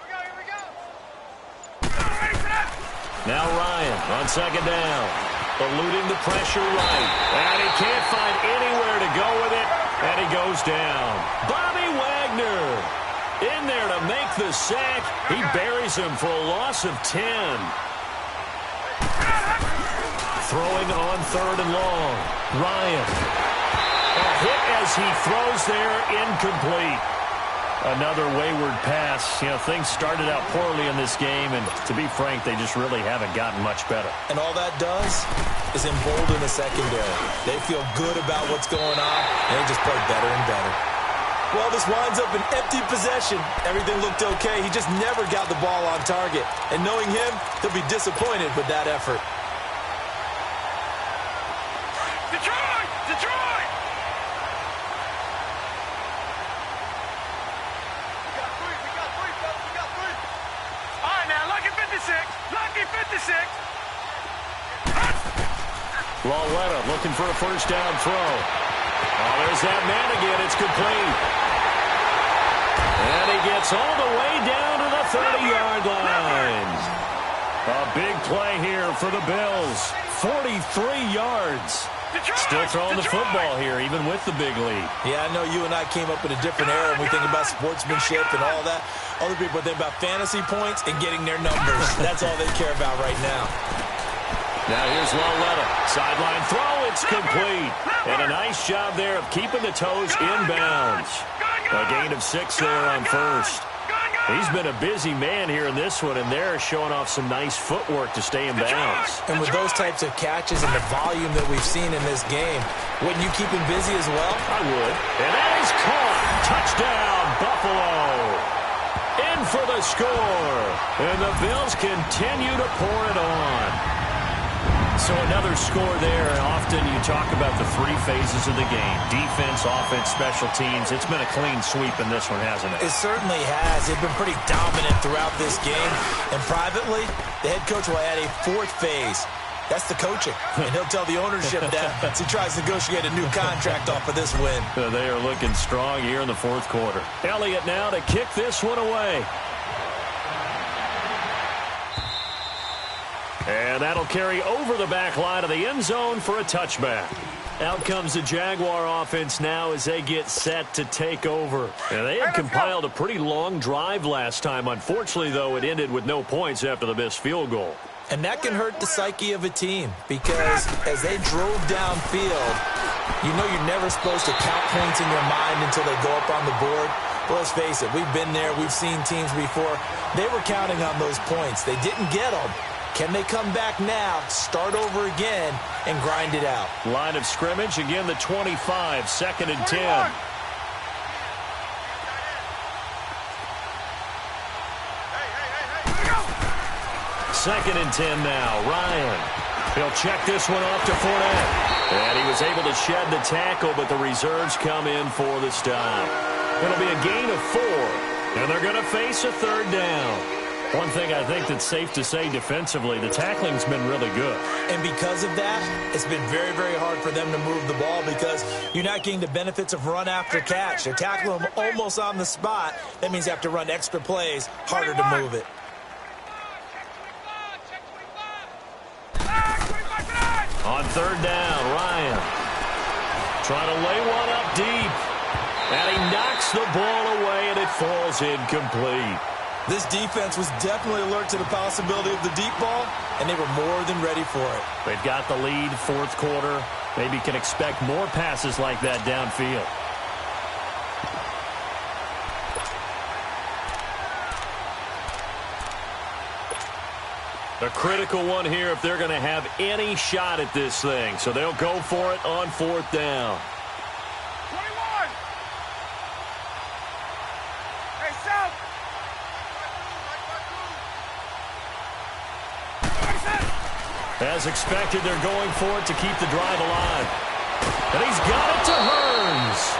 Here we go. Now Ryan on 2nd down. Eluding the pressure right. And he can't find anywhere to go with it. And he goes down. Bobby Wagner in there to make the sack. He buries him for a loss of 10. Throwing on 3rd and long. Ryan. A hit as he throws there, incomplete. Another wayward pass. You know, things started out poorly in this game, and to be frank, they just really haven't gotten much better. And all that does is embolden the secondary. They feel good about what's going on, and they just play better and better. Well, this winds up an empty possession. Everything looked okay. He just never got the ball on target. And knowing him, he'll be disappointed with that effort. Detroit! Detroit! We got three, fellas. We got three. All right, now, lucky 56. Lucky 56. Lauletta looking for a 1st down throw. Oh, there's that man again. It's complete. And he gets all the way down to the 30-yard line. A big play here for the Bills. 43 yards. Still throwing the football here, even with the big lead. Yeah, I know you and I came up in a different era when we think about sportsmanship and all that. Other people think about fantasy points and getting their numbers. That's all they care about right now. Now here's Lauletta. Sideline throw. It's complete. And a nice job there of keeping the toes in bounds. A gain of 6 there on 1st. He's been a busy man here in this one, and they're showing off some nice footwork to stay in bounds. And with those types of catches and the volume that we've seen in this game, wouldn't you keep him busy as well? I would. And that is caught. Touchdown, Buffalo. In for the score. And the Bills continue to pour it on. So another score there, and often you talk about the 3 phases of the game. Defense, offense, special teams. It's been a clean sweep in this one, hasn't it? It certainly has. They've been pretty dominant throughout this game. And privately, the head coach will add a 4th phase. That's the coaching. And he'll tell the ownership that as he tries to negotiate a new contract off of this win. They are looking strong here in the 4th quarter. Elliott now to kick this one away. And that'll carry over the back line of the end zone for a touchback. Out comes the Jaguar offense now as they get set to take over. And they had compiled a pretty long drive last time. Unfortunately, though, it ended with no points after the missed field goal. And that can hurt the psyche of a team because as they drove downfield, you know you're never supposed to count points in your mind until they go up on the board. But let's face it, we've been there. We've seen teams before. They were counting on those points. They didn't get them. Can they come back now, start over again, and grind it out? Line of scrimmage, again the 25, 2nd and 10. Second and 10 now. Ryan. He'll check this one off to Fournette. And he was able to shed the tackle, but the reserves come in for the stop. It'll be a gain of 4, and they're going to face a 3rd down. One thing I think that's safe to say defensively, the tackling's been really good. And because of that, it's been very, very hard for them to move the ball because you're not getting the benefits of run after catch. They're tackling them almost on the spot. That means you have to run extra plays, harder to move it. On 3rd down, Ryan trying to lay one up deep. And he knocks the ball away, and it falls incomplete. This defense was definitely alert to the possibility of the deep ball, and they were more than ready for it. They've got the lead, 4th quarter. Maybe can expect more passes like that downfield. A critical one here if they're going to have any shot at this thing. So they'll go for it on 4th down. 21. Hey, South. As expected, they're going for it to keep the drive alive. And he's got it to Hearns.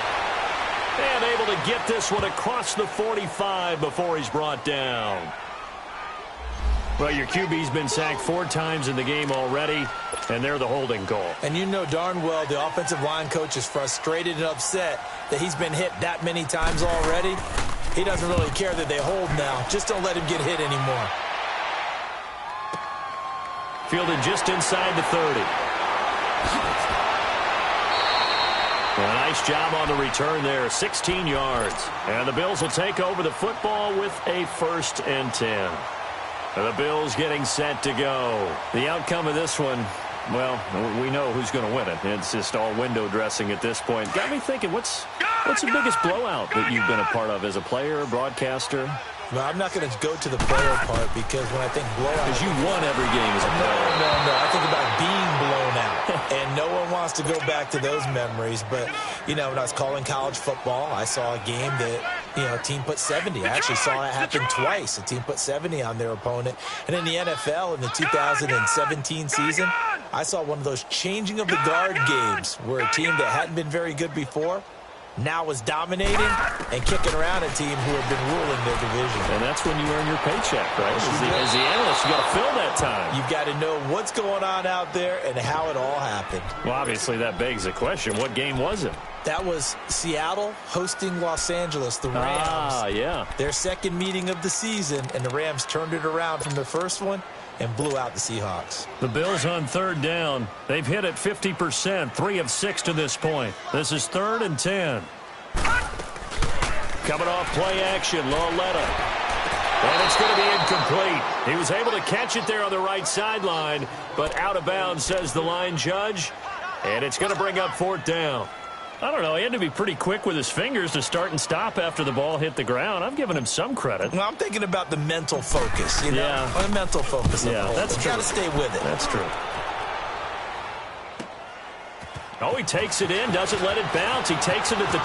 And able to get this one across the 45 before he's brought down. Well, your QB's been sacked 4 times in the game already, and they're the holding call. And you know darn well the offensive line coach is frustrated and upset that he's been hit that many times already. He doesn't really care that they hold now. Just don't let him get hit anymore. Fielded just inside the 30. A nice job on the return there, 16 yards. And the Bills will take over the football with a 1st and 10. The Bills getting set to go. The outcome of this one, well, we know who's going to win it. It's just all window dressing at this point. Got me thinking, what's the biggest blowout that you've been a part of as a player, broadcaster? Well, I'm not going to go to the player part because when I think blowout... Because you won every game as a player. No. I think about being blown out. And no one wants to go back to those memories. But, you know, when I was calling college football, I saw a game that, you know, a team put 70. I actually saw it happen twice. A team put 70 on their opponent. And in the NFL in the 2017 season, I saw one of those changing of the guard games where a team that hadn't been very good before now was dominating and kicking around a team who had been ruling their division. And that's when you earn your paycheck, right? As the analyst, you got to fill that time. You've got to know what's going on out there and how it all happened. Well, obviously that begs the question, what game was it? That was Seattle hosting Los Angeles, the Rams. Ah, yeah. Their second meeting of the season, and the Rams turned it around from the first one and blew out the Seahawks. The Bills on 3rd down. They've hit it 50%, 3 of 6 to this point. This is 3rd and 10. Coming off play action, Loletta. And it's going to be incomplete. He was able to catch it there on the right sideline, but out of bounds, says the line judge. And it's going to bring up 4th down. I don't know. He had to be pretty quick with his fingers to start and stop after the ball hit the ground. I'm giving him some credit. Well, I'm thinking about the mental focus, you know? Yeah. The mental focus. Yeah, that's true. You got to stay with it. That's true. Oh, he takes it in, doesn't let it bounce. He takes it at the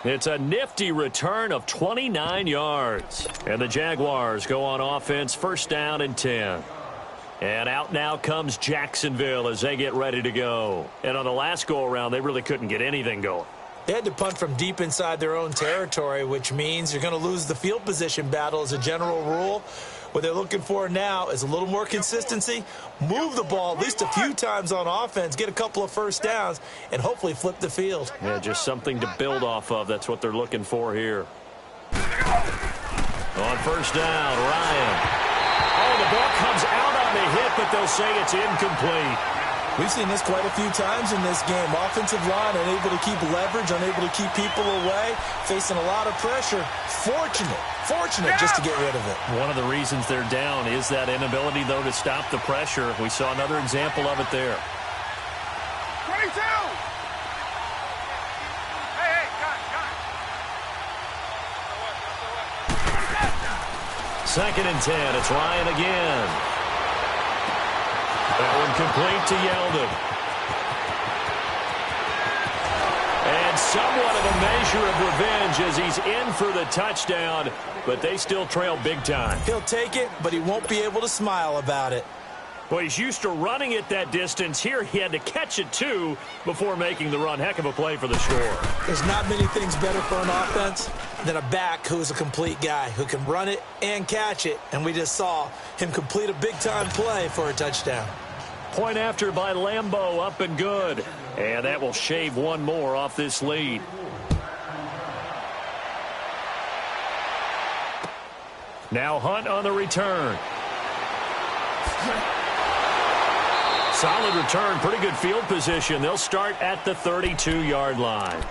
2. It's a nifty return of 29 yards. And the Jaguars go on offense, 1st down and 10. And out now comes Jacksonville as they get ready to go. And on the last go-around, they really couldn't get anything going. They had to punt from deep inside their own territory, which means you're going to lose the field position battle as a general rule. What they're looking for now is a little more consistency, move the ball at least a few times on offense, get a couple of 1st downs, and hopefully flip the field. Yeah, just something to build off of. That's what they're looking for here. On 1st down, Ryan. Oh, the ball comes out on the hit, but they'll say it's incomplete. We've seen this quite a few times in this game. Offensive line unable to keep leverage, unable to keep people away, facing a lot of pressure. Fortunate just to get rid of it. One of the reasons they're down is that inability, though, to stop the pressure. We saw another example of it there. 22. Hey, got it. 2nd and 10. It's Ryan again. That one complete to Yeldon. And somewhat of a measure of revenge as he's in for the touchdown, but they still trail big time. He'll take it, but he won't be able to smile about it. Well, he's used to running it that distance. Here he had to catch it, too, before making the run. Heck of a play for the score. There's not many things better for an offense than a back who's a complete guy, who can run it and catch it. And we just saw him complete a big-time play for a touchdown. Point after by Lambeau, up and good. And that will shave one more off this lead. Now Hunt on the return. Solid return, pretty good field position. They'll start at the 32-yard line.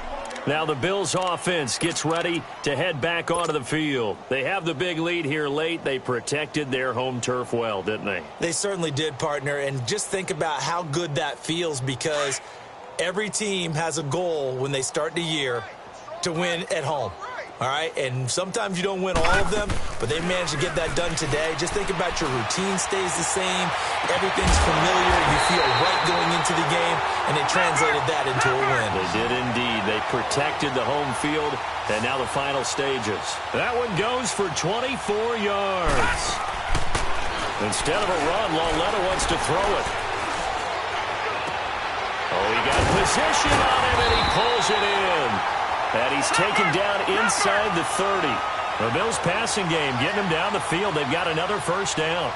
Now the Bills offense gets ready to head back onto the field. They have the big lead here late. They protected their home turf well, didn't they? They certainly did, partner. And just think about how good that feels, because every team has a goal when they start the year to win at home. All right, and sometimes you don't win all of them, but they managed to get that done today. Just think about your routine stays the same. Everything's familiar. You feel right going into the game, and they translated that into a win. They did indeed. They protected the home field, and now the final stages. That one goes for 24 yards. Instead of a run, Lauletta wants to throw it. Oh, he got position on him, and he pulls it in. And he's taken down inside the 30. The Bills passing game getting him down the field. They've got another first down.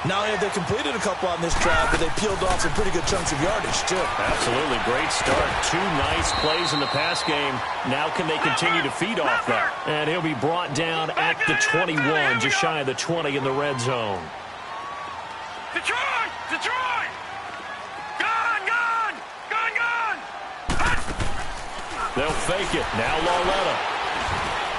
Not only have they completed a couple on this drive, but they peeled off some pretty good chunks of yardage, too. Absolutely. Great start. 2 nice plays in the pass game. Now can they continue to feed off that? And he'll be brought down at the 21, just shy of the 20 in the red zone. Detroit! Detroit! Gone! Gone! Gone! Gone! They'll fake it. Now Lauletta.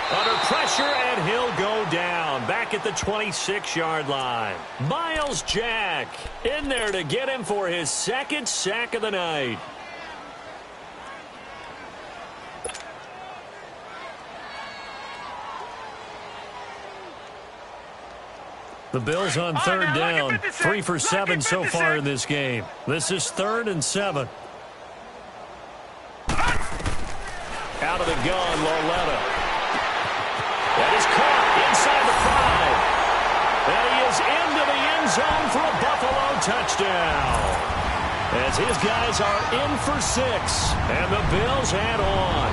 Under pressure, and he'll go down. Back at the 26-yard line. Miles Jack in there to get him for his 2nd sack of the night. The Bills on 3rd down. 3 for 7 so far in this game. This is 3rd and 7. Out of the gun, Lauletta. That is caught inside the 5. And he is into the end zone for a Buffalo touchdown. As his guys are in for 6. And the Bills head on.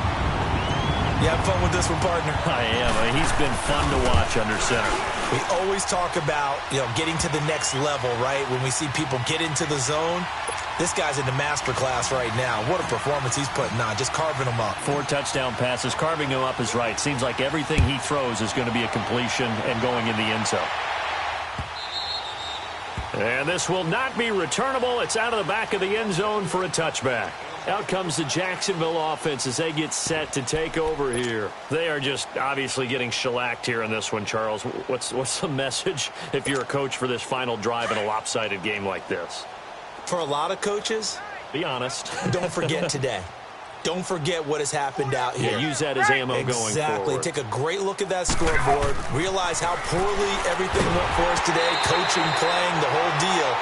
You have fun with this one, partner? I am. He's been fun to watch under center. We always talk about, getting to the next level, right? When we see people get into the zone, this guy's in the master class right now. What a performance he's putting on, just carving them up. 4 touchdown passes. Carving him up is right. Seems like everything he throws is going to be a completion and going in the end zone. And this will not be returnable. It's out of the back of the end zone for a touchback. Out comes the Jacksonville offense as they get set to take over here. They are just obviously getting shellacked here in this one, Charles. What's the message if you're a coach for this final drive in a lopsided game like this? For a lot of coaches, be honest. Don't forget today. Don't forget what has happened out here. Yeah, use that as ammo going forward. Exactly. Take a great look at that scoreboard. Realize how poorly everything went for us today. Coaching, playing, the whole deal.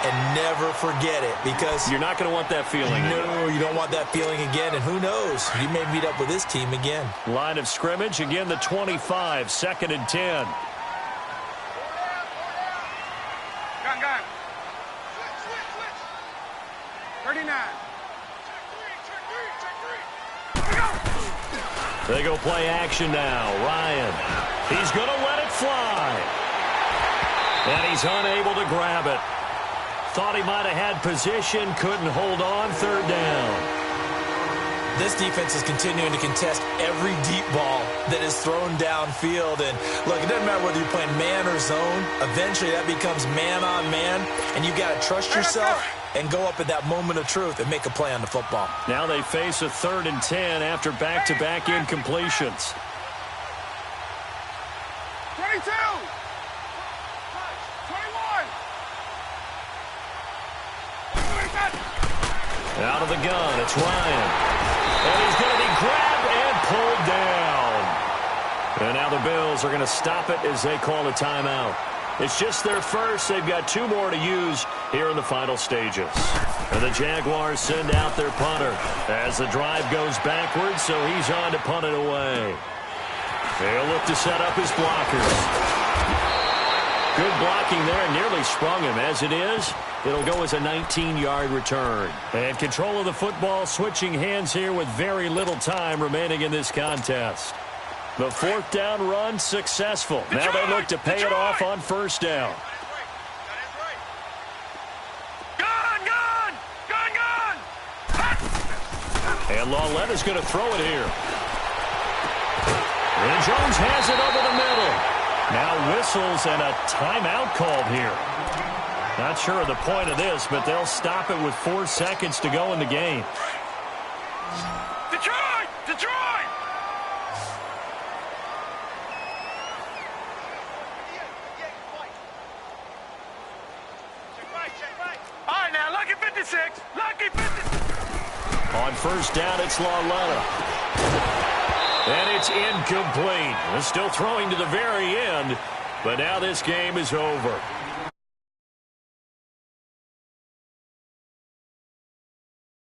And never forget it, because you're not going to want that feeling. No, you don't want that feeling again. And who knows? You may meet up with this team again. Line of scrimmage, again the 25, 2nd and 10. Gun. 39. They go play action now. Ryan. He's going to let it fly. And he's unable to grab it. Thought he might have had position, couldn't hold on. 3rd down. This defense is continuing to contest every deep ball that is thrown downfield. And look, it doesn't matter whether you're playing man or zone. Eventually that becomes man on man. And you got to trust yourself and go up at that moment of truth and make a play on the football. Now they face a 3rd and 10 after back-to-back incompletions. 22. 21. Out of the gun, it's Ryan. And he's going to be grabbed and pulled down. And now the Bills are going to stop it as they call a timeout. It's just their first. They've got 2 more to use here in the final stages. And the Jaguars send out their punter as the drive goes backwards, so he's on to punt it away. They'll look to set up his blockers. Good blocking there, nearly sprung him. As it is, it'll go as a 19-yard return. And control of the football switching hands here with very little time remaining in this contest. The 4th down run successful. Now they look to pay it off on 1st down. And Lauletta's going to throw it here. And Jones has it over the middle. Now whistles and a timeout called here. Not sure of the point of this, but they'll stop it with 4 seconds to go in the game. Detroit! Detroit! All right, now, lucky 56. Lucky 56. On 1st down, it's Lauletta. And it's incomplete. They're still throwing to the very end, but now this game is over.